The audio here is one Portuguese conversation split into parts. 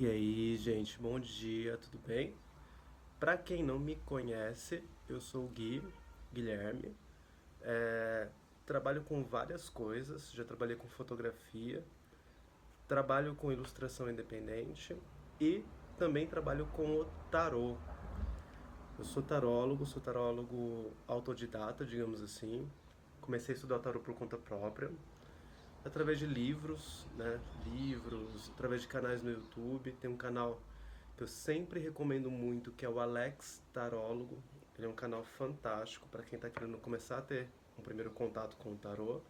E aí, gente, bom dia, tudo bem? Pra quem não me conhece, eu sou o Guilherme. É, Trabalho com várias coisas, já trabalhei com fotografia, trabalho com ilustração independente e também trabalho com o tarô. Eu sou tarólogo autodidata, digamos assim. Comecei a estudar tarô por conta própria, através de livros, né? Livros, através de canais no YouTube. Tem um canal que eu sempre recomendo muito, que é o Alex Tarólogo. Ele é um canal fantástico para quem está querendo começar a ter um primeiro contato com o tarô.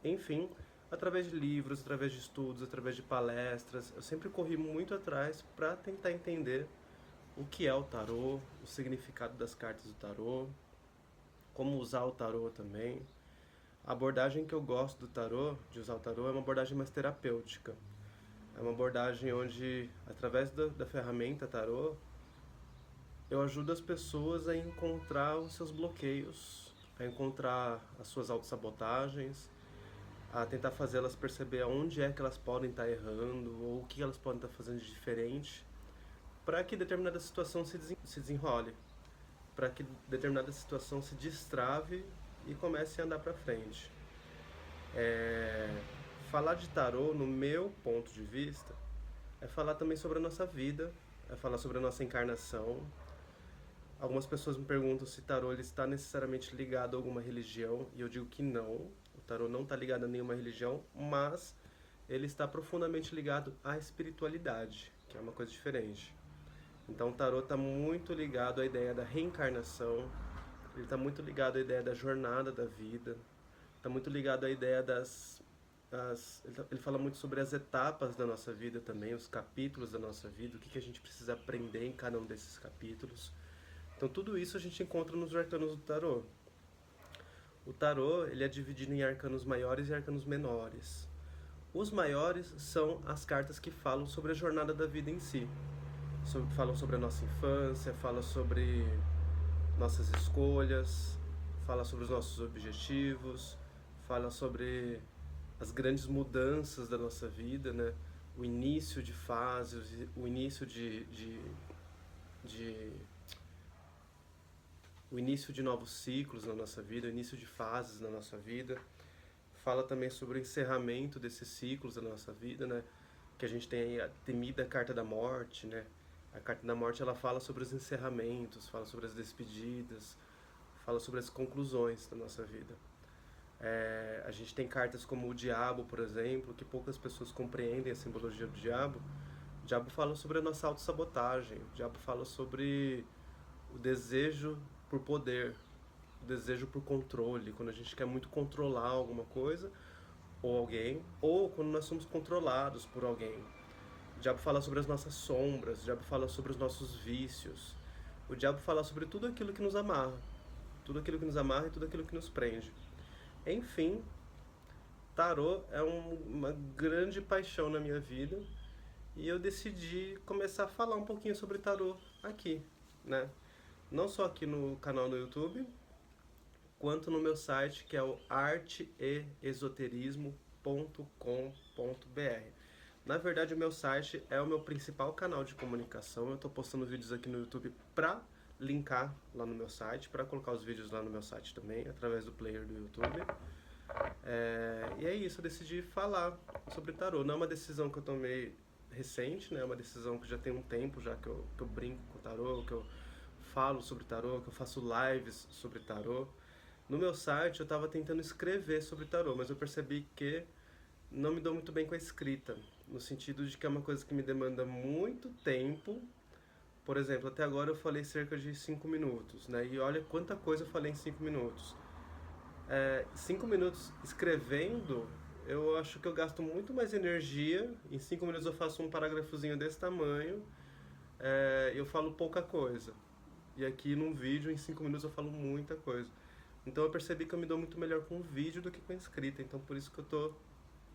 Enfim, através de livros, através de estudos, através de palestras, eu sempre corri muito atrás para tentar entender o que é o tarô, o significado das cartas do tarô, como usar o tarô também. A abordagem que eu gosto do tarô, de usar o tarô, é uma abordagem mais terapêutica. É uma abordagem onde, através da ferramenta tarô, eu ajudo as pessoas a encontrar os seus bloqueios, a encontrar as suas autossabotagens, a tentar fazê-las perceber aonde é que elas podem estar errando ou o que elas podem estar fazendo de diferente, para que determinada situação se desenrole, para que determinada situação se destrave e comece a andar para frente. É, Falar de tarô, no meu ponto de vista, é falar também sobre a nossa vida, é falar sobre a nossa encarnação. Algumas pessoas me perguntam se tarô ele está necessariamente ligado a alguma religião, e eu digo que não. O tarô não está ligado a nenhuma religião, mas ele está profundamente ligado à espiritualidade, que é uma coisa diferente. Então o tarô está muito ligado à ideia da reencarnação, ele está muito ligado à ideia da jornada da vida, está muito ligado à ideia ele fala muito sobre as etapas da nossa vida também, os capítulos da nossa vida, o que a gente precisa aprender em cada um desses capítulos. Então tudo isso a gente encontra nos arcanos do tarô. O tarô ele é dividido em arcanos maiores e arcanos menores. Os maiores são as cartas que falam sobre a jornada da vida em si. Falam sobre a nossa infância, falam sobre nossas escolhas, fala sobre os nossos objetivos, fala sobre as grandes mudanças da nossa vida, né? O início de fases, o início de o início de novos ciclos na nossa vida, o início de fases na nossa vida. Fala também sobre o encerramento desses ciclos da nossa vida, né? Que a gente tem aí a temida carta da morte, né? A carta da morte ela fala sobre os encerramentos, fala sobre as despedidas, fala sobre as conclusões da nossa vida. A gente tem cartas como o diabo, por exemplo, que poucas pessoas compreendem a simbologia do diabo. O diabo fala sobre a nossa autossabotagem, o diabo fala sobre o desejo por poder, o desejo por controle, quando a gente quer muito controlar alguma coisa ou alguém, ou quando nós somos controlados por alguém. O diabo fala sobre as nossas sombras, o diabo fala sobre os nossos vícios, o diabo fala sobre tudo aquilo que nos amarra, tudo aquilo que nos amarra e tudo aquilo que nos prende. Enfim, tarô é uma grande paixão na minha vida e eu decidi começar a falar um pouquinho sobre tarô aqui, né? Não só aqui no canal no YouTube, quanto no meu site que é o arteesoterismo.com.br. Na verdade, o meu site é o meu principal canal de comunicação. Eu estou postando vídeos aqui no YouTube para linkar lá no meu site, para colocar os vídeos lá no meu site também, através do player do YouTube. E é isso, eu decidi falar sobre tarô. Não é uma decisão que eu tomei recente, né? É uma decisão que já tem um tempo já que eu brinco com tarô, que eu falo sobre tarô, que eu faço lives sobre tarô. No meu site eu estava tentando escrever sobre tarô, mas eu percebi que não me dou muito bem com a escrita, no sentido de que é uma coisa que me demanda muito tempo. Por exemplo, até agora eu falei cerca de 5 minutos, né? E olha quanta coisa eu falei em 5 minutos. 5 minutos escrevendo, eu acho que eu gasto muito mais energia. Em 5 minutos eu faço um parágrafozinho desse tamanho, eu falo pouca coisa. E aqui num vídeo, em 5 minutos eu falo muita coisa. Então eu percebi que eu me dou muito melhor com vídeo do que com escrita. Então por isso que eu tô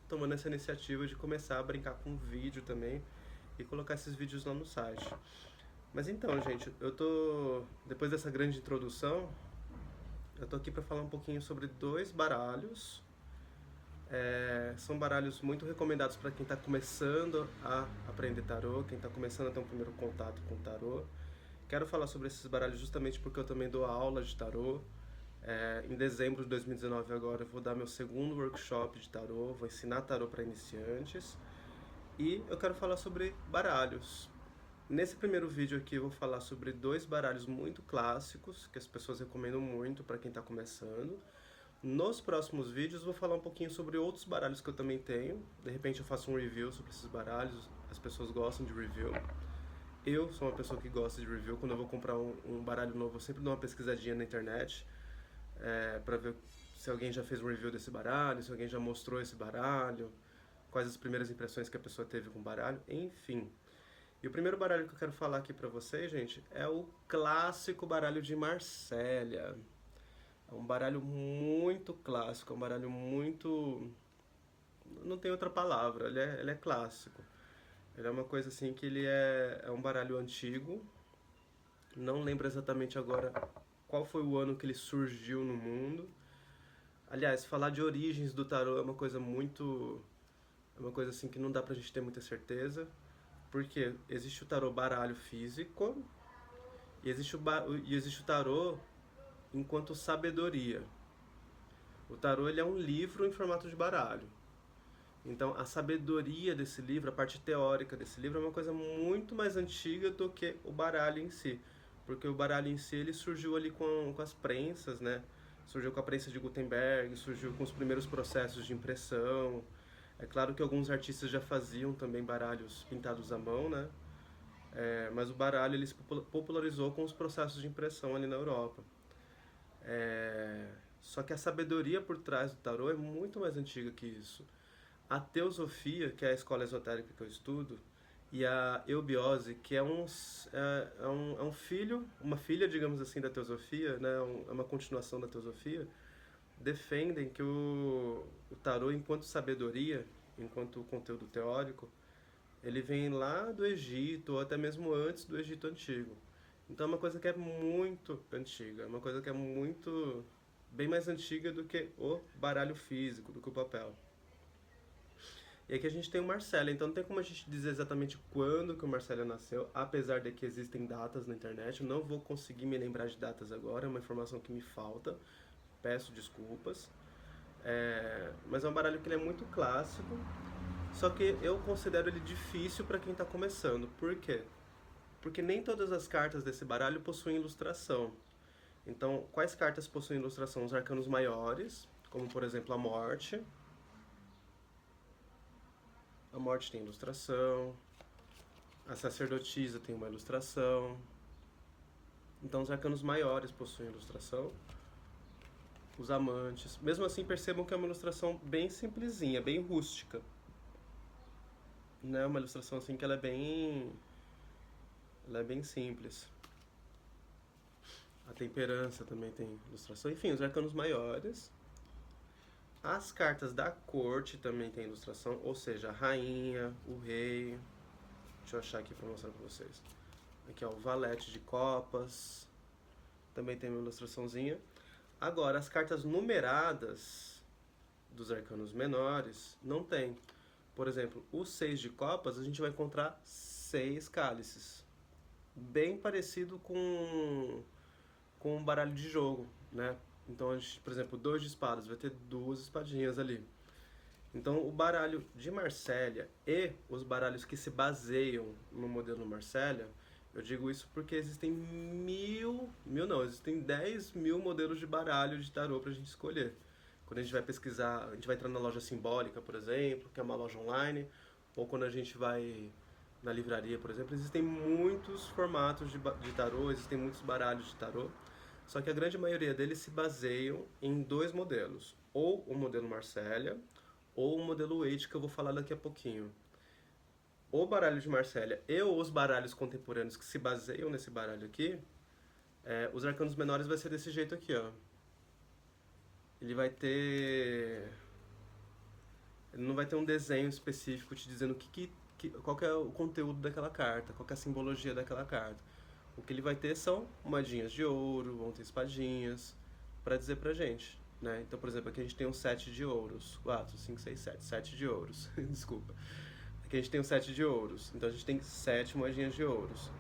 tomando essa iniciativa de começar a brincar com vídeo também e colocar esses vídeos lá no site. Mas então, gente, depois dessa grande introdução, eu tô aqui para falar um pouquinho sobre dois baralhos São baralhos muito recomendados para quem está começando a aprender tarô, quem está começando a ter um primeiro contato com tarô. Quero falar sobre esses baralhos justamente porque eu também dou aula de tarô. Em dezembro de 2019 agora eu vou dar meu segundo workshop de tarô, vou ensinar tarô para iniciantes. E eu quero falar sobre baralhos. Nesse primeiro vídeo aqui eu vou falar sobre dois baralhos muito clássicos, que as pessoas recomendam muito para quem está começando. Nos próximos vídeos eu vou falar um pouquinho sobre outros baralhos que eu também tenho. De repente eu faço um review sobre esses baralhos, as pessoas gostam de review. Eu sou uma pessoa que gosta de review. Quando eu vou comprar um baralho novo, eu sempre dou uma pesquisadinha na internet para ver se alguém já fez um review desse baralho, se alguém já mostrou esse baralho, quais as primeiras impressões que a pessoa teve com o baralho, enfim. E o primeiro baralho que eu quero falar aqui pra vocês, gente, é o clássico baralho de Marsella. É um baralho muito clássico, é um baralho muito... Não tem outra palavra, ele é clássico. Ele é uma coisa assim que ele é um baralho antigo. Não lembro exatamente agora qual foi o ano que ele surgiu no mundo. Aliás, falar de origens do tarô é uma coisa muito... É uma coisa assim que não dá pra gente ter muita certeza. Porque existe o tarô baralho físico e existe o tarô enquanto sabedoria. O tarô ele é um livro em formato de baralho. Então a sabedoria desse livro, a parte teórica desse livro é uma coisa muito mais antiga do que o baralho em si. Porque o baralho em si ele surgiu ali com as prensas, né? Surgiu com a prensa de Gutenberg, surgiu com os primeiros processos de impressão. É claro que alguns artistas já faziam também baralhos pintados à mão, né? Mas o baralho ele se popularizou com os processos de impressão ali na Europa. Só que a sabedoria por trás do tarô é muito mais antiga que isso. A teosofia, que é a escola esotérica que eu estudo, e a eubiose, que é um filho, uma filha, digamos assim, da teosofia, né? É uma continuação da teosofia, defendem que o tarô, enquanto sabedoria, enquanto conteúdo teórico, ele vem lá do Egito, ou até mesmo antes do Egito Antigo. Então é uma coisa que é muito antiga, é uma coisa que é muito, bem mais antiga do que o baralho físico, do que o papel. E aqui a gente tem o Marsella, então não tem como a gente dizer exatamente quando que o Marsella nasceu, apesar de que existem datas na internet, eu não vou conseguir me lembrar de datas agora, é uma informação que me falta, peço desculpas. Mas é um baralho que ele é muito clássico, só que eu considero ele difícil para quem está começando. Por quê? Porque nem todas as cartas desse baralho possuem ilustração. Então, quais cartas possuem ilustração? Os arcanos maiores, como por exemplo a Morte. A Morte tem ilustração. A Sacerdotisa tem uma ilustração. Então, os arcanos maiores possuem ilustração. Os Amantes. Mesmo assim, percebam que é uma ilustração bem simplesinha, bem rústica. Né? Uma ilustração assim que ela é bem simples. A Temperança também tem ilustração. Enfim, os arcanos maiores. As cartas da corte também tem ilustração, ou seja, a rainha, o rei. Deixa eu achar aqui para mostrar para vocês. Aqui é o valete de copas. Também tem uma ilustraçãozinha. Agora, as cartas numeradas dos arcanos menores não tem. Por exemplo, o 6 de copas, a gente vai encontrar 6 cálices. Bem parecido com um baralho de jogo, né? Então, a gente, por exemplo, 2 de espadas, vai ter 2 espadinhas ali. Então, o baralho de Marsella e os baralhos que se baseiam no modelo Marsella, eu digo isso porque existem existem 10 mil modelos de baralho de tarô pra gente escolher. Quando a gente vai pesquisar, a gente vai entrar na loja Simbólica, por exemplo, que é uma loja online, ou quando a gente vai na livraria, por exemplo, existem muitos formatos de tarô, existem muitos baralhos de tarô, só que a grande maioria deles se baseiam em 2 modelos, ou o modelo Marsella, ou o modelo Waite, que eu vou falar daqui a pouquinho. O baralho de Marsella e os baralhos contemporâneos que se baseiam nesse baralho aqui, os arcanos menores vai ser desse jeito aqui, ó. Ele vai ter... Ele não vai ter um desenho específico te dizendo qual que é o conteúdo daquela carta, qual que é a simbologia daquela carta. O que ele vai ter são moedinhas de ouro, vão ter espadinhas, pra dizer pra gente, né? Então, por exemplo, aqui a gente tem um 7 de ouros. 4, 5, 6, 7. 7 de ouros. Desculpa. Aqui a gente tem um 7 de ouros. Então a gente tem 7 moedinhas de ouros.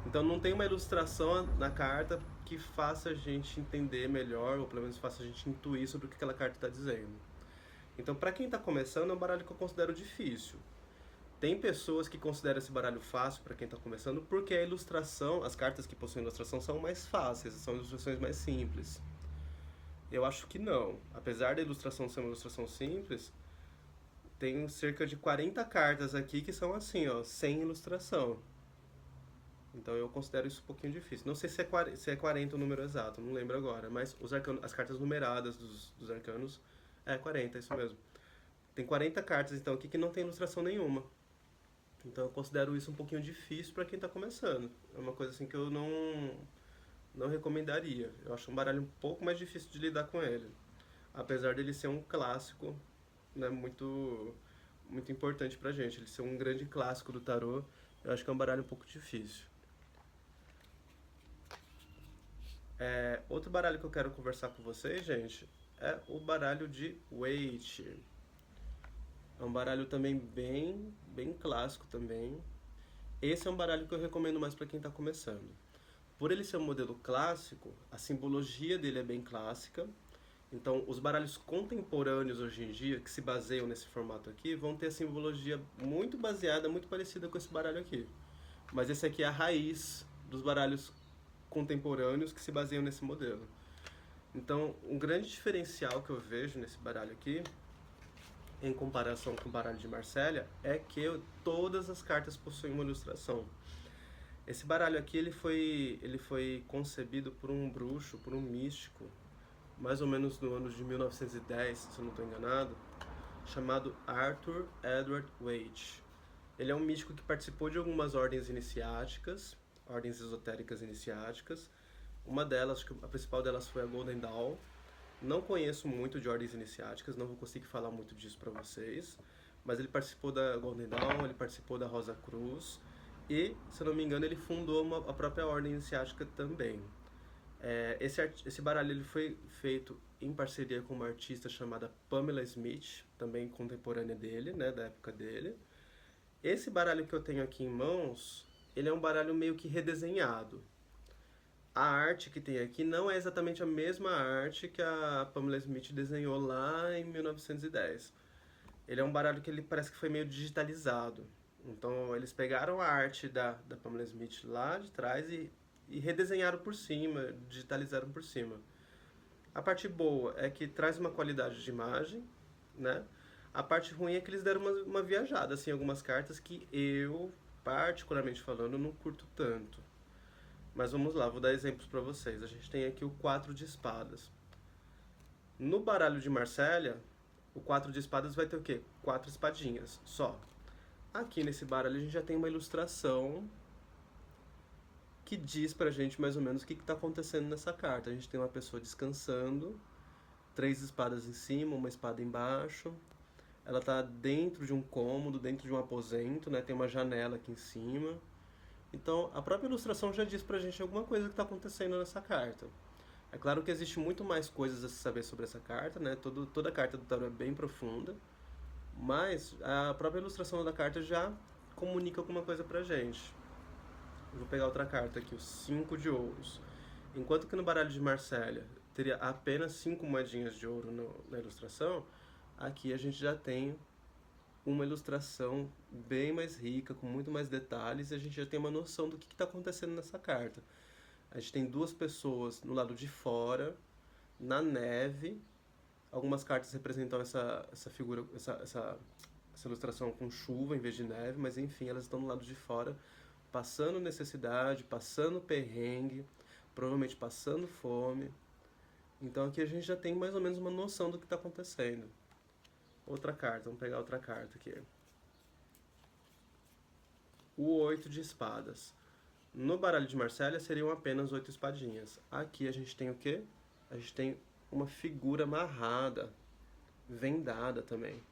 Então não tem uma ilustração na carta que faça a gente entender melhor, ou pelo menos faça a gente intuir sobre o que aquela carta está dizendo. Então, para quem está começando, é um baralho que eu considero difícil. Tem pessoas que consideram esse baralho fácil para quem está começando, porque a ilustração, as cartas que possuem ilustração são mais fáceis, são ilustrações mais simples. Eu acho que não. Apesar da ilustração ser uma ilustração simples, tem cerca de 40 cartas aqui que são assim, ó, sem ilustração. Então eu considero isso um pouquinho difícil. Não sei se é 40 o número exato, não lembro agora, mas as cartas numeradas dos arcanos é 40, é isso mesmo. Tem 40 cartas então aqui que não tem ilustração nenhuma. Então eu considero isso um pouquinho difícil para quem está começando. É uma coisa assim que eu não recomendaria. Eu acho um baralho um pouco mais difícil de lidar com ele. Apesar dele ser um clássico, né, muito importante pra gente. Ele ser um grande clássico do tarô, eu acho que é um baralho um pouco difícil. Outro baralho que eu quero conversar com vocês, gente, é o baralho de Waite. É um baralho também bem clássico também. Esse é um baralho que eu recomendo mais para quem está começando. Por ele ser um modelo clássico, a simbologia dele é bem clássica. Então, os baralhos contemporâneos hoje em dia, que se baseiam nesse formato aqui, vão ter a simbologia muito baseada, muito parecida com esse baralho aqui. Mas esse aqui é a raiz dos baralhos contemporâneos que se baseiam nesse modelo. Então, um grande diferencial que eu vejo nesse baralho aqui, em comparação com o baralho de Marsella, é que todas as cartas possuem uma ilustração. Esse baralho aqui ele foi concebido por um bruxo, por um místico, mais ou menos no ano de 1910, se eu não estou enganado, chamado Arthur Edward Waite. Ele é um místico que participou de algumas ordens iniciáticas, ordens esotéricas iniciáticas. Uma delas, a principal delas foi a Golden Dawn. Não conheço muito de ordens iniciáticas, não vou conseguir falar muito disso para vocês, mas ele participou da Golden Dawn, ele participou da Rosa Cruz e, se eu não me engano, ele fundou a própria ordem iniciática também. Esse baralho ele foi feito em parceria com uma artista chamada Pamela Smith, também contemporânea dele, né, da época dele. Esse baralho que eu tenho aqui em mãos, ele é um baralho meio que redesenhado. A arte que tem aqui não é exatamente a mesma arte que a Pamela Smith desenhou lá em 1910. Ele é um baralho que ele parece que foi meio digitalizado. Então eles pegaram a arte da Pamela Smith lá de trás e redesenharam por cima, digitalizaram por cima. A parte boa é que traz uma qualidade de imagem, né? A parte ruim é que eles deram uma viajada, assim, algumas cartas que eu, particularmente falando, não curto tanto. Mas vamos lá, vou dar exemplos para vocês. A gente tem aqui o 4 de espadas. No baralho de Marsella, o 4 de espadas vai ter o quê? 4 espadinhas, só. Aqui nesse baralho a gente já tem uma ilustração que diz pra gente mais ou menos o que está acontecendo nessa carta. A gente tem uma pessoa descansando, 3 espadas em cima, uma espada embaixo. Ela está dentro de um cômodo, dentro de um aposento, né? Tem uma janela aqui em cima. Então, a própria ilustração já diz pra gente alguma coisa que está acontecendo nessa carta. É claro que existe muito mais coisas a se saber sobre essa carta, né? Toda a carta do tarot é bem profunda, mas a própria ilustração da carta já comunica alguma coisa pra gente. Eu vou pegar outra carta aqui, o 5 de ouros. Enquanto que no baralho de Marsella teria apenas 5 moedinhas de ouro na ilustração, aqui a gente já tem uma ilustração bem mais rica, com muito mais detalhes, e a gente já tem uma noção do que está acontecendo nessa carta. A gente tem 2 pessoas no lado de fora, na neve. Algumas cartas representam essa figura, essa ilustração com chuva em vez de neve, mas enfim, elas estão no lado de fora, passando necessidade, passando perrengue, provavelmente passando fome. Então aqui a gente já tem mais ou menos uma noção do que está acontecendo. Outra carta, vamos pegar outra carta aqui. O 8 de espadas. No baralho de Marsella seriam apenas 8 espadinhas. Aqui a gente tem o quê? A gente tem uma figura amarrada, vendada também.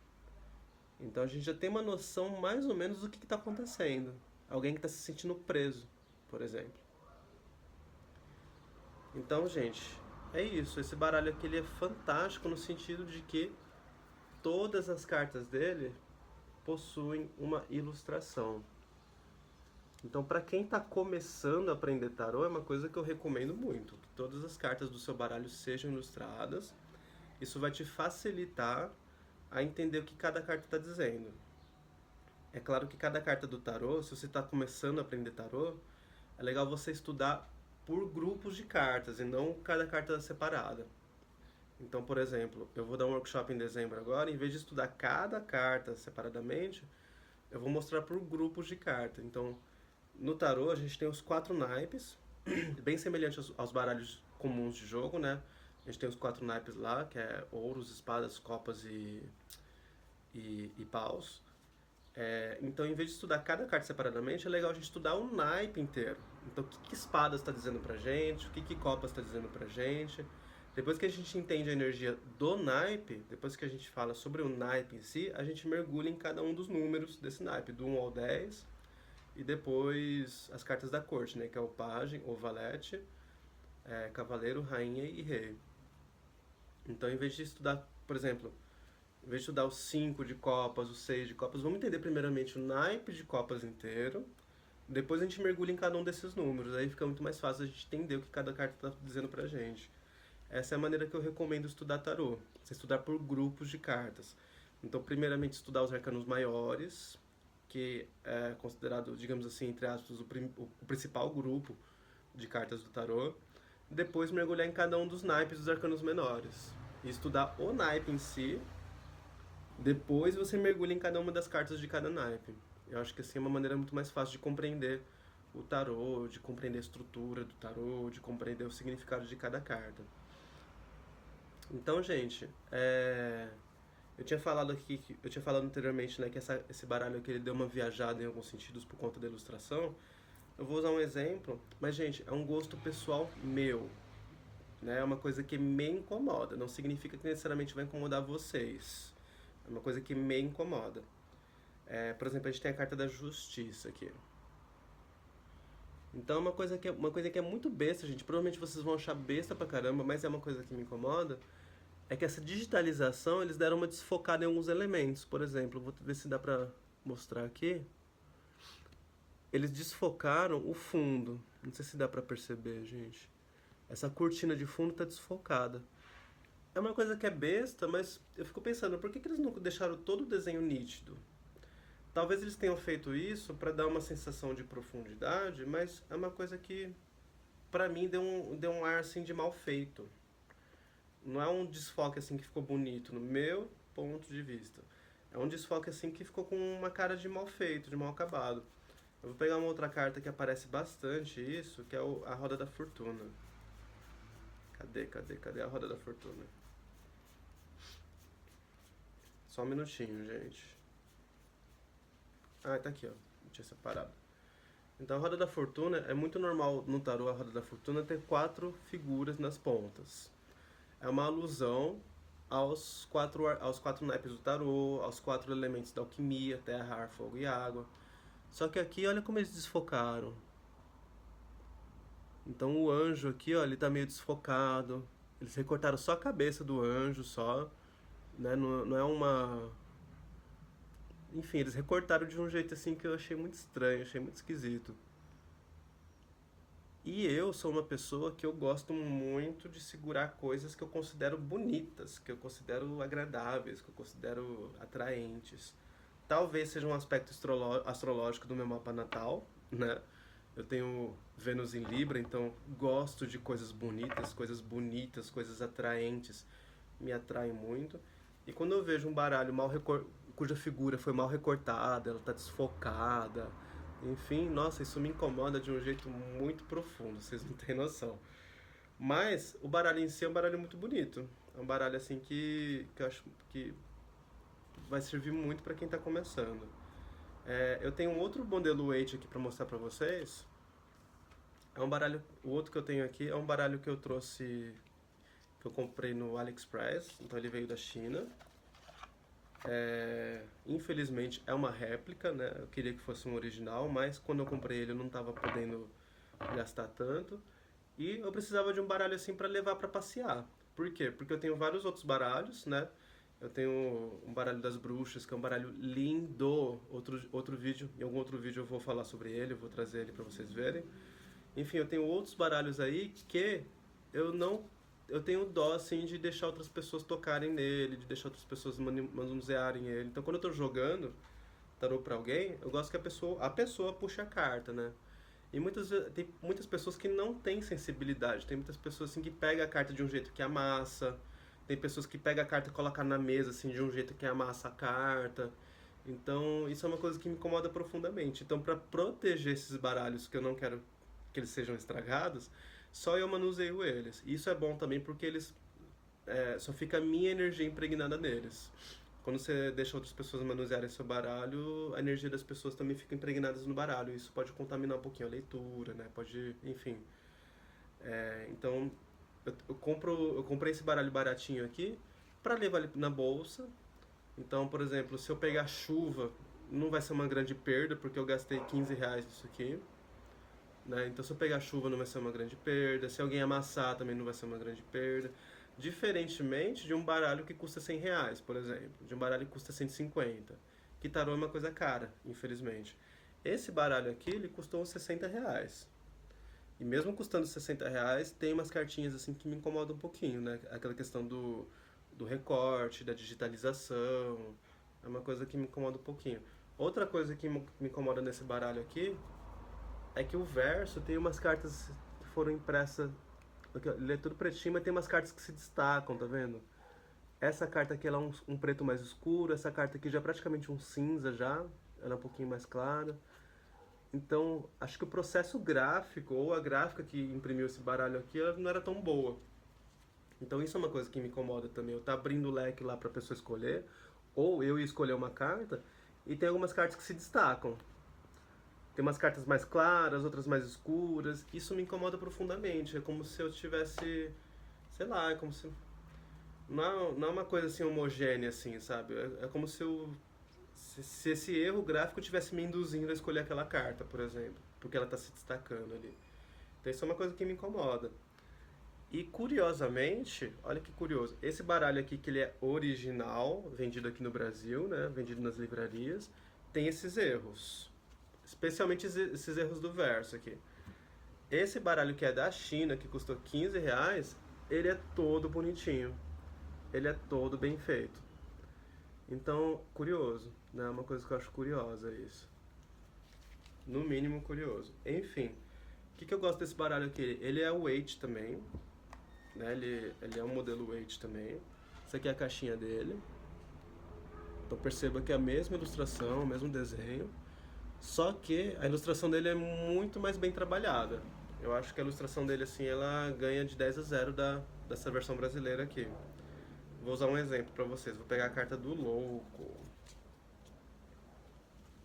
Então a gente já tem uma noção mais ou menos do que está acontecendo. Alguém que está se sentindo preso, por exemplo. Então, gente, é isso, esse baralho aqui ele é fantástico no sentido de que todas as cartas dele possuem uma ilustração. Então, para quem está começando a aprender tarô, é uma coisa que eu recomendo muito, que todas as cartas do seu baralho sejam ilustradas. Isso vai te facilitar a entender o que cada carta está dizendo. É claro que cada carta do tarô, se você está começando a aprender tarô, é legal você estudar por grupos de cartas e não cada carta separada. Então, por exemplo, eu vou dar um workshop em dezembro agora, em vez de estudar cada carta separadamente, eu vou mostrar por grupos de carta. Então, no tarô a gente tem os quatro naipes, bem semelhante aos baralhos comuns de jogo, né? A gente tem os quatro naipes lá, que é ouros, espadas, copas e paus. Então, em vez de estudar cada carta separadamente, é legal a gente estudar o naipe inteiro. Então, o que espadas está dizendo pra gente, o que copas está dizendo pra gente. Depois que a gente entende a energia do naipe, depois que a gente fala sobre o naipe em si, a gente mergulha em cada um dos números desse naipe, do 1 ao 10, e depois as cartas da corte, né, que é o pajem, o valete, cavaleiro, rainha e rei. Então, em vez de estudar, por exemplo, em vez de estudar os 5 de copas, os 6 de copas, vamos entender primeiramente o naipe de copas inteiro. Depois a gente mergulha em cada um desses números. Aí fica muito mais fácil a gente entender o que cada carta está dizendo pra gente. Essa é a maneira que eu recomendo estudar tarô. Você estudar por grupos de cartas. Então, primeiramente, estudar os arcanos maiores, que é considerado, digamos assim, entre aspas, o principal grupo de cartas do tarô. Depois, mergulhar em cada um dos naipes dos arcanos menores. E estudar o naipe em si. Depois, você mergulha em cada uma das cartas de cada naipe. Eu acho que assim é uma maneira muito mais fácil de compreender o tarô, de compreender a estrutura do tarô, de compreender o significado de cada carta. Então, gente, eu tinha falado aqui, eu tinha falado anteriormente, né, que esse baralho aqui ele deu uma viajada em alguns sentidos por conta da ilustração. Eu vou usar um exemplo, mas gente, é um gosto pessoal meu, né? É uma coisa que me incomoda, não significa que necessariamente vai incomodar vocês. É uma coisa que me incomoda. Por exemplo, a gente tem a carta da justiça aqui. Então, uma coisa que é muito besta, gente. Provavelmente vocês vão achar besta pra caramba, mas é uma coisa que me incomoda. É que essa digitalização, eles deram uma desfocada em alguns elementos. Por exemplo, vou ver se dá pra mostrar aqui. Eles desfocaram o fundo. Não sei se dá pra perceber, gente. Essa cortina de fundo tá desfocada. É uma coisa que é besta, mas eu fico pensando, por que eles não deixaram todo o desenho nítido? Talvez eles tenham feito isso para dar uma sensação de profundidade, mas é uma coisa que, pra mim, deu um ar assim de mal feito. Não é um desfoque assim que ficou bonito, no meu ponto de vista. É um desfoque assim que ficou com uma cara de mal feito, de mal acabado. Eu vou pegar uma outra carta que aparece bastante isso, que é a Roda da Fortuna. Cadê a Roda da Fortuna? Só um minutinho, gente. Ah, tá aqui, ó. Não tinha separado. Então a Roda da Fortuna, é muito normal no tarô a Roda da Fortuna ter quatro figuras nas pontas. É uma alusão aos quatro naipes do tarô, aos quatro elementos da alquimia, terra, ar, fogo e água. Só que aqui, olha como eles desfocaram. Então o anjo aqui, ó, ele tá meio desfocado. Eles recortaram só a cabeça do anjo, só. Né? Não é uma... Enfim, eles recortaram de um jeito assim que eu achei muito estranho, achei muito esquisito. E eu sou uma pessoa que eu gosto muito de segurar coisas que eu considero bonitas, que eu considero agradáveis, que eu considero atraentes. Talvez seja um aspecto astrológico do meu mapa natal, né? Eu tenho Vênus em Libra, então gosto de coisas bonitas, coisas atraentes, me atraem muito. E quando eu vejo um baralho cuja figura foi mal recortada, ela está desfocada, enfim, nossa, isso me incomoda de um jeito muito profundo, vocês não têm noção. Mas o baralho em si é um baralho muito bonito. É um baralho assim que eu acho que vai servir muito para quem está começando. Eu tenho um outro modelo weight aqui para mostrar para vocês. É um baralho, o outro que eu tenho aqui é um baralho que eu trouxe, que eu comprei no AliExpress, então ele veio da China. Infelizmente é uma réplica, né? Eu queria que fosse um original, mas quando eu comprei ele eu não estava podendo gastar tanto. E eu precisava de um baralho assim pra levar pra passear. Por quê? Porque eu tenho vários outros baralhos, né? Eu tenho um baralho das bruxas, que é um baralho lindo. Outro vídeo, em algum outro vídeo eu vou falar sobre ele, eu vou trazer ele pra vocês verem. Enfim, eu tenho outros baralhos aí que eu não. Eu tenho dó, assim, de deixar outras pessoas tocarem nele, de deixar outras pessoas manusearem ele. Então, quando eu tô jogando tarô pra alguém, eu gosto que a pessoa puxe a carta, né? E tem muitas pessoas que não têm sensibilidade. Tem muitas pessoas assim que pegam a carta de um jeito que amassa. Tem pessoas que pegam a carta e colocam na mesa assim de um jeito que amassa a carta. Então, isso é uma coisa que me incomoda profundamente. Então, para proteger esses baralhos que eu não quero que eles sejam estragados, só eu manuseio eles. E isso é bom também porque eles só fica a minha energia impregnada neles. Quando você deixa outras pessoas manusearem seu baralho, a energia das pessoas também fica impregnada no baralho. Isso pode contaminar um pouquinho a leitura, né? Pode, enfim. Então, eu comprei esse baralho baratinho aqui para levar ele na bolsa. Então, por exemplo, se eu pegar chuva, não vai ser uma grande perda, porque eu gastei R$ 15 nisso aqui. Né? Então, se eu pegar chuva, não vai ser uma grande perda. Se alguém amassar, também não vai ser uma grande perda. Diferentemente de um baralho que custa R$ 100, por exemplo. De um baralho que custa 150. Que tarô é uma coisa cara, infelizmente. Esse baralho aqui, ele custou uns R$ 60. E mesmo custando R$ 60, tem umas cartinhas assim que me incomodam um pouquinho, né? Aquela questão do recorte, da digitalização. É uma coisa que me incomoda um pouquinho. Outra coisa que me incomoda nesse baralho aqui é que o verso tem umas cartas que foram impressas. Ele é tudo pretinho, mas tem umas cartas que se destacam, tá vendo? Essa carta aqui ela é um preto mais escuro, essa carta aqui já é praticamente um cinza já, ela é um pouquinho mais clara. Então, acho que o processo gráfico, ou a gráfica que imprimiu esse baralho aqui, ela não era tão boa. Então isso é uma coisa que me incomoda também. Eu tá abrindo o leque lá pra pessoa escolher, ou eu ia escolher uma carta, e tem algumas cartas que se destacam. Tem umas cartas mais claras, outras mais escuras. Isso me incomoda profundamente. É como se eu tivesse, sei lá, é como se não é uma coisa assim homogênea assim, sabe? É como se eu se esse erro gráfico tivesse me induzindo a escolher aquela carta, por exemplo, porque ela está se destacando ali. Então isso é uma coisa que me incomoda. E curiosamente, olha que curioso, esse baralho aqui que ele é original, vendido aqui no Brasil, né, vendido nas livrarias, tem esses erros. Especialmente esses erros do verso aqui. Esse baralho que é da China, que custou R$ 15, ele é todo bonitinho. Ele é todo bem feito. Então, curioso, né? Uma coisa que eu acho curiosa isso. No mínimo curioso. Enfim, o que eu gosto desse baralho aqui? Ele é weight também, né? Ele é um modelo weight também. Essa aqui é a caixinha dele. Então perceba que é a mesma ilustração, o mesmo desenho. Só que a ilustração dele é muito mais bem trabalhada. Eu acho que a ilustração dele, assim, ela ganha de 10-0 dessa versão brasileira aqui. Vou usar um exemplo pra vocês. Vou pegar a carta do louco.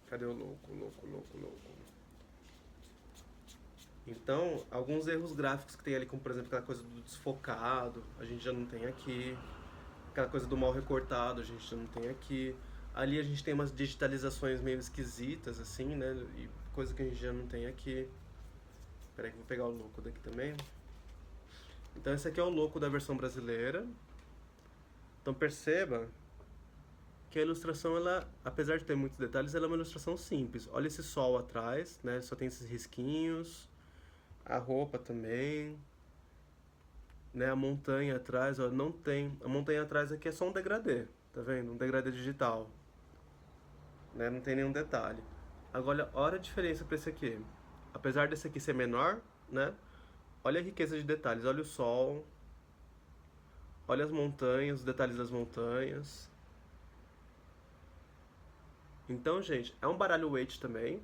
Cadê o louco, louco, louco, louco? Então, alguns erros gráficos que tem ali, como por exemplo aquela coisa do desfocado, a gente já não tem aqui. Aquela coisa do mal recortado, a gente já não tem aqui. Ali a gente tem umas digitalizações meio esquisitas, assim, né? E coisa que a gente já não tem aqui. Peraí que eu vou pegar o louco daqui também. Então esse aqui é o louco da versão brasileira. Então perceba que a ilustração, ela, apesar de ter muitos detalhes, ela é uma ilustração simples. Olha esse sol atrás, né? Só tem esses risquinhos. A roupa também. Né? A montanha atrás, ó, não tem. A montanha atrás aqui é só um degradê, tá vendo? Um degradê digital. Né? Não tem nenhum detalhe. Agora, olha a diferença para esse aqui. Apesar desse aqui ser menor, né? Olha a riqueza de detalhes. Olha o sol. Olha as montanhas, os detalhes das montanhas. Então, gente, é um baralho weight também.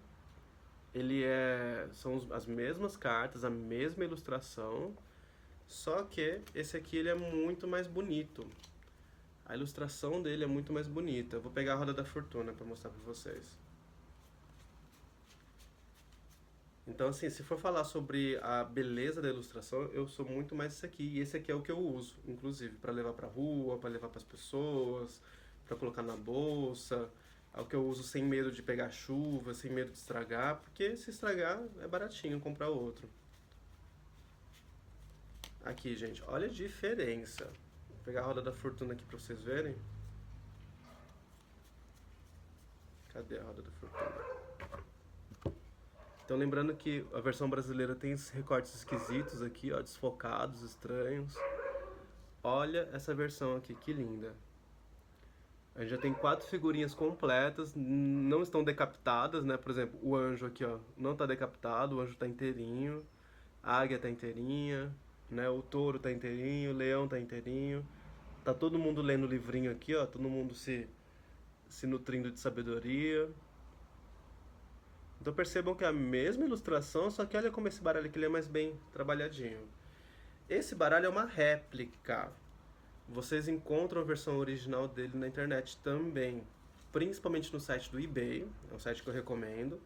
São as mesmas cartas, a mesma ilustração. Só que esse aqui ele é muito mais bonito. A ilustração dele é muito mais bonita. Eu vou pegar a roda da fortuna para mostrar para vocês. Então, assim, se for falar sobre a beleza da ilustração, eu sou muito mais esse aqui. E esse aqui é o que eu uso, inclusive, para levar pra rua, para levar pras pessoas, para colocar na bolsa. É o que eu uso sem medo de pegar chuva, sem medo de estragar, porque se estragar é baratinho comprar outro. Aqui, gente, olha a diferença. Vou pegar a roda da fortuna aqui pra vocês verem. Cadê a roda da fortuna? Então, lembrando que a versão brasileira tem esses recortes esquisitos aqui, ó, desfocados, estranhos. Olha essa versão aqui, que linda. A gente já tem 4 figurinhas completas, não estão decapitadas, né? Por exemplo, o anjo aqui, ó, não tá decapitado, o anjo tá inteirinho, a águia tá inteirinha, né? O touro tá inteirinho, o leão tá inteirinho. Tá todo mundo lendo o livrinho aqui, ó, todo mundo se nutrindo de sabedoria. Então percebam que é a mesma ilustração, só que olha como esse baralho aqui ele é mais bem trabalhadinho. Esse baralho é uma réplica. Vocês encontram a versão original dele na internet também, principalmente no site do eBay, é um site que eu recomendo.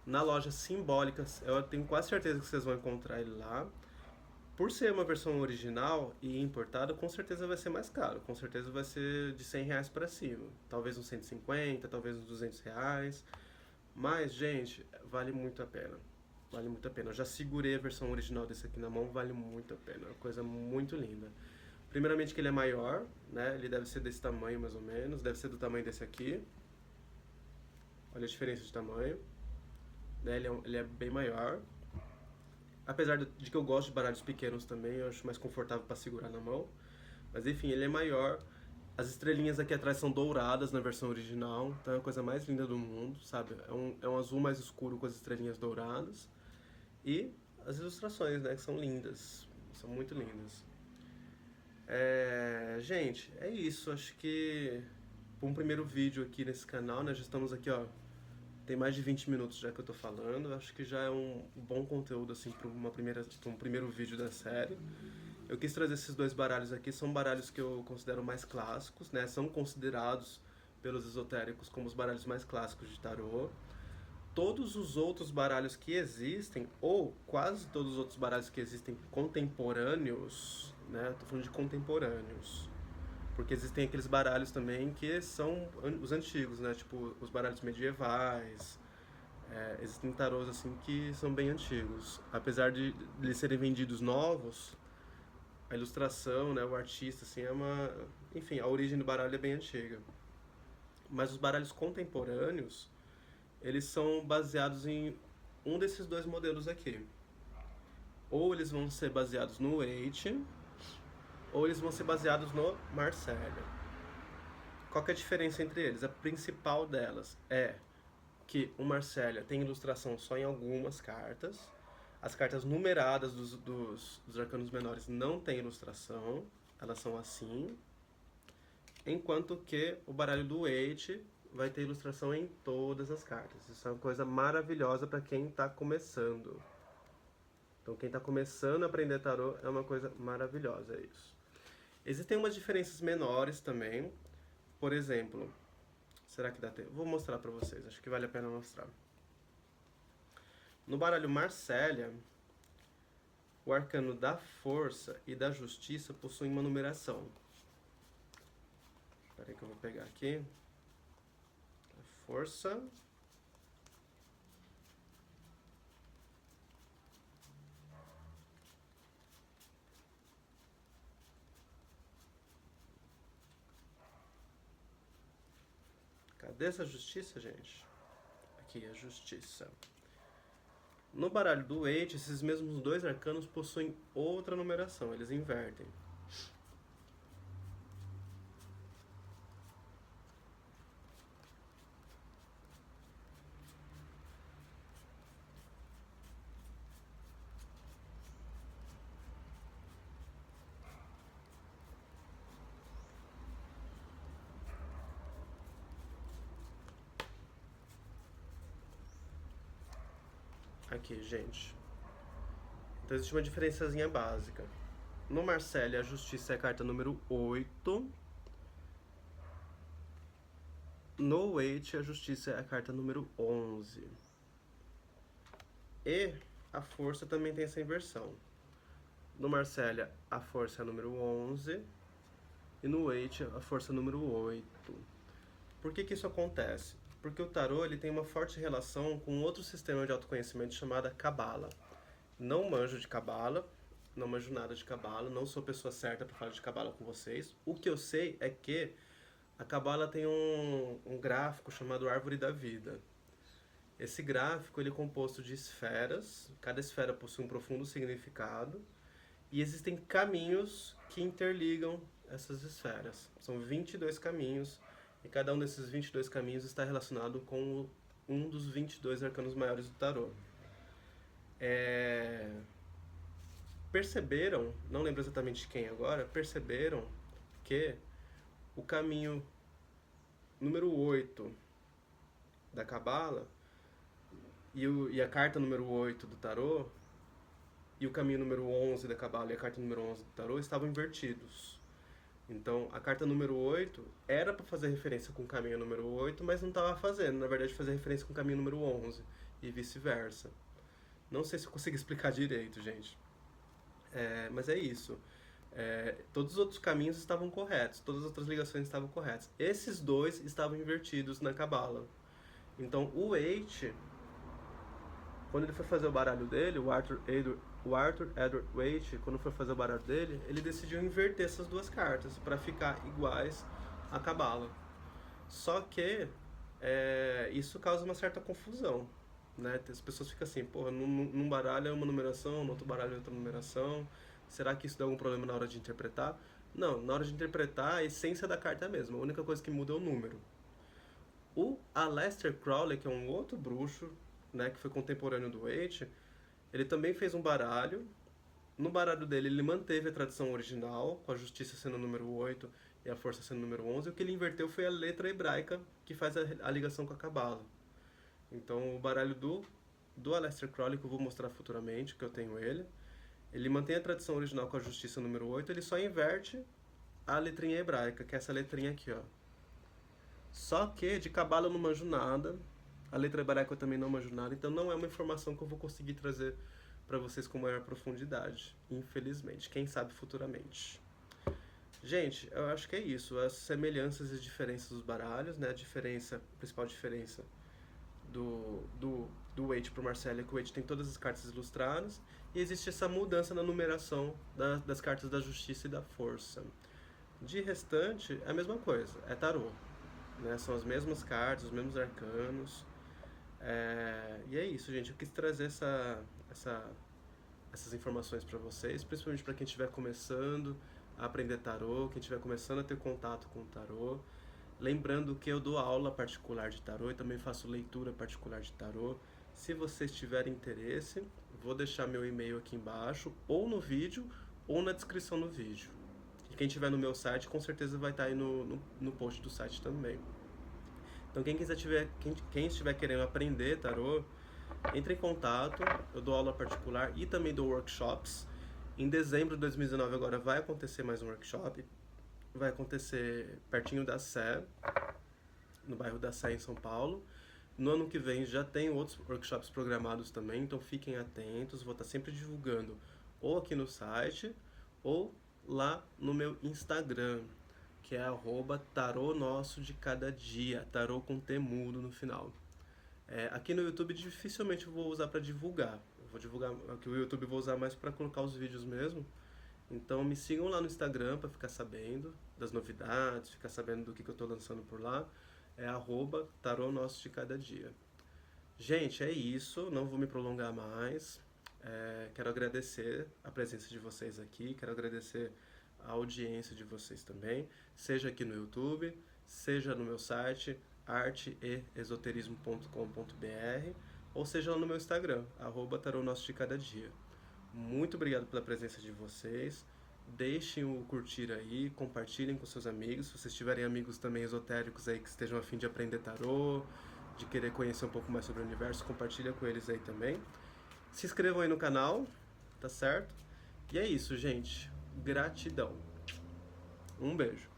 Na loja Simbólicas, eu tenho quase certeza que vocês vão encontrar ele lá. Por ser uma versão original e importada, com certeza vai ser mais caro. Com certeza vai ser de R$ 100 para cima. Talvez uns 150, talvez uns R$ 200. Mas, gente, vale muito a pena. Vale muito a pena. Eu já segurei a versão original desse aqui na mão, vale muito a pena. É uma coisa muito linda. Primeiramente que ele é maior, né? Ele deve ser desse tamanho mais ou menos. Deve ser do tamanho desse aqui. Olha a diferença de tamanho. Né? Ele é bem maior. Apesar de que eu gosto de baralhos pequenos também, eu acho mais confortável para segurar na mão. Mas enfim, ele é maior. As estrelinhas aqui atrás são douradas na versão original, então é a coisa mais linda do mundo, sabe? É um azul mais escuro com as estrelinhas douradas. E as ilustrações, né, que são lindas, são muito lindas. Gente, é isso, acho que por um primeiro vídeo aqui nesse canal, né, já estamos aqui, ó, tem mais de 20 minutos já que eu tô falando, acho que já é um bom conteúdo, assim, para um primeiro vídeo da série. Eu quis trazer esses dois baralhos aqui, são baralhos que eu considero mais clássicos, né? São considerados pelos esotéricos como os baralhos mais clássicos de tarô. Todos os outros baralhos que existem, ou quase todos os outros baralhos que existem contemporâneos, né? Tô falando de contemporâneos. Porque existem aqueles baralhos também que são os antigos, né? Tipo, os baralhos medievais. Existem tarôs assim que são bem antigos. Apesar de eles serem vendidos novos, a ilustração, né, o artista, assim, enfim, a origem do baralho é bem antiga. Mas os baralhos contemporâneos, eles são baseados em um desses dois modelos aqui. Ou eles vão ser baseados no Waite, ou eles vão ser baseados no Marselha. Qual que é a diferença entre eles? A principal delas é que o Marselha tem ilustração só em algumas cartas. As cartas numeradas dos arcanos menores não tem ilustração, elas são assim. Enquanto que o baralho do Waite vai ter ilustração em todas as cartas. Isso é uma coisa maravilhosa para quem está começando. Então quem está começando a aprender tarô é uma coisa maravilhosa isso. Existem umas diferenças menores também. Por exemplo, será que dá tempo? Vou mostrar para vocês, acho que vale a pena mostrar. No baralho Marselha, o arcano da força e da justiça possuem uma numeração. Espera aí que eu vou pegar aqui. A força. Cadê essa justiça, gente? Aqui, a justiça. No baralho do Waite, esses mesmos dois arcanos possuem outra numeração, eles invertem. Aqui, gente. Então existe uma diferençazinha básica. No Marselha, a justiça é a carta número 8. No Waite, a justiça é a carta número 11. E a força também tem essa inversão. No Marselha, a força é a número 11. E no Waite, a força é a número 8. Por que isso acontece? Porque o tarô ele tem uma forte relação com outro sistema de autoconhecimento chamado Cabala. Não manjo de Cabala, não manjo nada de cabala, não sou a pessoa certa para falar de cabala com vocês. O que eu sei é que a cabala tem um gráfico chamado Árvore da Vida. Esse gráfico ele é composto de esferas, cada esfera possui um profundo significado, e existem caminhos que interligam essas esferas. São 22 caminhos, e cada um desses 22 caminhos está relacionado com um dos 22 arcanos maiores do tarô. Perceberam, não lembro exatamente quem agora, perceberam que o caminho número 8 da Cabala e a carta número 8 do tarô e o caminho número 11 da Cabala e a carta número 11 do tarô estavam invertidos. Então, a carta número 8 era para fazer referência com o caminho número 8, mas não estava fazendo. Na verdade, fazer referência com o caminho número 11 e vice-versa. Não sei se eu consigo explicar direito, gente. Mas é isso. Todos os outros caminhos estavam corretos, todas as outras ligações estavam corretas. Esses dois estavam invertidos na Cabala. Então, o Waite, quando ele foi fazer o baralho dele, o Arthur Edward Waite, quando foi fazer o baralho dele, ele decidiu inverter essas duas cartas para ficar iguais à Cabala. Só que isso causa uma certa confusão, né? As pessoas ficam assim, porra, num baralho é uma numeração, no outro baralho é outra numeração. Será que isso dá algum problema na hora de interpretar? Não, na hora de interpretar a essência da carta é a mesma, a única coisa que muda é o número. O Aleister Crowley, que é um outro bruxo, né, que foi contemporâneo do Waite, ele também fez um baralho. No baralho dele, ele manteve a tradição original, com a justiça sendo o número 8 e a força sendo o número 11. O que ele inverteu foi a letra hebraica, que faz a ligação com a Cabala. Então, o baralho do Aleister Crowley, que eu vou mostrar futuramente, que eu tenho ele mantém a tradição original com a justiça número 8, ele só inverte a letrinha hebraica, que é essa letrinha aqui, ó. Só que de Cabala eu não manjo nada, a letra hebraica eu também não manjo nada, então não é uma informação que eu vou conseguir trazer para vocês com maior profundidade, infelizmente. Quem sabe futuramente. Gente, eu acho que é isso. As semelhanças e diferenças dos baralhos, né? A principal diferença do Waite pro Marcelo é que o Waite tem todas as cartas ilustradas e existe essa mudança na numeração das cartas da Justiça e da Força. De restante, é a mesma coisa, é tarô. Né? São as mesmas cartas, os mesmos arcanos. E é isso, gente. Eu quis trazer essas informações para vocês, principalmente para quem estiver começando a aprender tarô, quem estiver começando a ter contato com o tarô. Lembrando que eu dou aula particular de tarô e também faço leitura particular de tarô. Se vocês tiverem interesse, vou deixar meu e-mail aqui embaixo, ou no vídeo, ou na descrição do vídeo. E quem estiver no meu site, com certeza vai estar aí no post do site também. Então quem estiver querendo aprender tarô, entre em contato, eu dou aula particular e também dou workshops. Em dezembro de 2019 agora vai acontecer mais um workshop. Vai acontecer pertinho da Sé, no bairro da Sé, em São Paulo. No ano que vem já tem outros workshops programados também, então fiquem atentos. Vou estar sempre divulgando ou aqui no site ou lá no meu Instagram, que é @tarô nosso de cada dia, tarô com T mudo no final. Aqui no YouTube dificilmente eu vou usar para divulgar. Eu vou divulgar aqui o YouTube, eu vou usar mais para colocar os vídeos mesmo. Então me sigam lá no Instagram para ficar sabendo das novidades, ficar sabendo do que eu estou lançando por lá. É @tarô nosso de cada dia. Gente, é isso, não vou me prolongar mais. Quero agradecer a presença de vocês aqui, quero agradecer a audiência de vocês também, seja aqui no YouTube, seja no meu site, arteesoterismo.com.br, ou seja lá no meu Instagram, @tarô nosso de cada dia. Muito obrigado pela presença de vocês. Deixem o curtir aí, compartilhem com seus amigos. Se vocês tiverem amigos também esotéricos aí que estejam a fim de aprender tarô, de querer conhecer um pouco mais sobre o universo, compartilha com eles aí também. Se inscrevam aí no canal, tá certo? E é isso, gente. Gratidão. Um beijo.